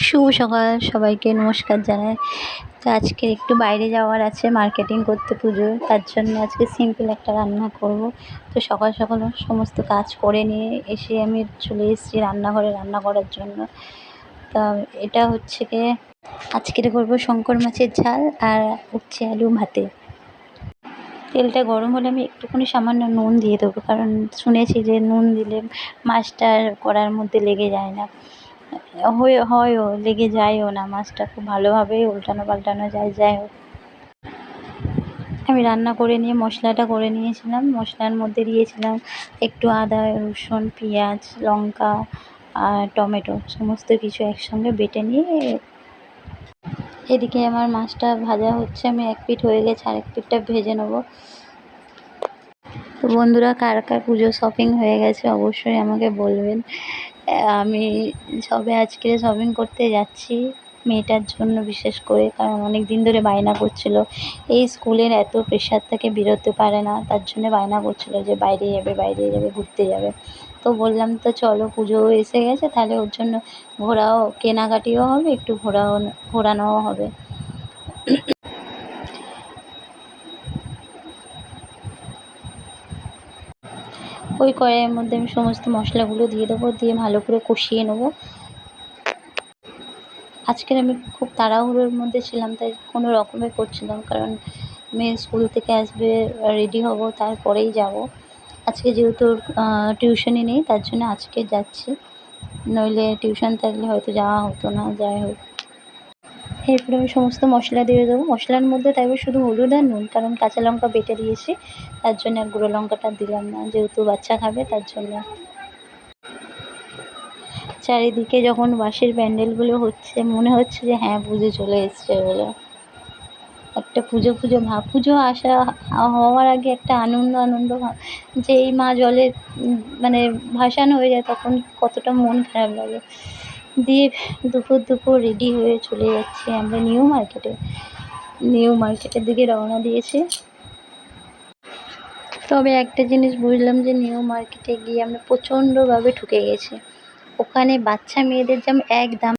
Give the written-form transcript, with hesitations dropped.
শুভ সকাল সবাইকে নমস্কার জানাই। তো আজকে একটু বাইরে যাওয়ার আছে মার্কেটিং করতে পুজোর, তার জন্য আজকে সিম্পল একটা রান্না করব। তো সকাল সকাল সমস্ত কাজ করে নিয়ে এসে আমি চলে এসেছি রান্নাঘরে রান্না করার জন্য। তা এটা হচ্ছে গিয়ে আজকের করবো শঙ্কর মাছের ঝাল আর উচ্ছে আলু ভাতে। তেলটা গরম হলে আমি একটুখানি সামান্য নুন দিয়ে দেবো, কারণ শুনেছি যে নুন দিলে মাছটা কড়ার মধ্যে লেগে যায় না, হয়ও লেগে যায়ও না, মাছটা খুব ভালোভাবেই উল্টানো পাল্টানো যায়। যাই হোক, আমি রান্না করে নিয়ে মশলাটা করে নিয়েছিলাম। মশলার মধ্যে দিয়েছিলাম একটু আদা, রসুন, পেঁয়াজ, লঙ্কা আর টমেটো, সমস্ত কিছু একসঙ্গে বেটে নিয়ে এদিকে আমার মাছটা ভাজা হচ্ছে। আমি এক পিঠ হয়ে গেছে, আরেক পিঠটা ভেজে নেবো। তো বন্ধুরা, কার কার পুজো শপিং হয়ে গেছে অবশ্যই আমাকে বলবেন। আমি আজকে শপিং করতে যাচ্ছি মেয়েটার জন্য, বিশেষ করে কারণ অনেক দিন ধরে বায়না করছিল। এই স্কুলের এত প্রেশার থেকে বেরোতে পারে না, তার জন্য বায়না করছিল যে বাইরে যাবে ঘুরতে যাবে। তো বললাম তো চলো, পুজোও এসে গেছে, তাহলে ওর জন্য কেনাকাটিও হবে, একটু ঘোরানোও হবে। ওই কড়াইয়ের মধ্যে আমি সমস্ত মশলাগুলো দিয়ে দেবো, দিয়ে ভালো করে কষিয়ে নেবো। আজকের আমি খুব তাড়াহুড়োর মধ্যে ছিলাম, তাই কোনো রকমে করছিলাম, কারণ মেয়ে স্কুল থেকে আসবে, রেডি হব, তারপরেই যাব। আজকে যেহেতু টিউশনি নেই, তার জন্য আজকে যাচ্ছি, নইলে টিউশন থাকলে হয়তো যাওয়া হতো না। যাই হোক, এরপরে আমি সমস্ত মশলা দিয়ে দেবো। মশলার মধ্যে থাকবে শুধু হলুদ আর নুন, কারণ কাঁচা লঙ্কা বেটে দিয়েছি, তার জন্য আর গুঁড়ো লঙ্কাটা দিলাম না, যেহেতু বাচ্চা খাবে তার জন্য। চারিদিকে যখন বাঁশের প্যান্ডেলগুলো হচ্ছে, মনে হচ্ছে যে হ্যাঁ, পুজো চলে এসছে বলে একটা পুজো পুজো ভাব। পুজো হওয়ার আগে একটা আনন্দ ভাব, যে এই মা জলে মানে ভাসান হয়ে যায়, তখন কতটা মন খারাপ লাগে। দিয়ে দুপুর রেডি হয়ে চলে যাচ্ছি আমরা নিউ মার্কেটের দিকে রওনা দিয়েছি। তবে একটা জিনিস বুঝলাম, যে নিউ মার্কেটে গিয়ে আমরা প্রচণ্ডভাবে ঠকে গেছি। ওখানে বাচ্চা মেয়েদের যেমন এক দাম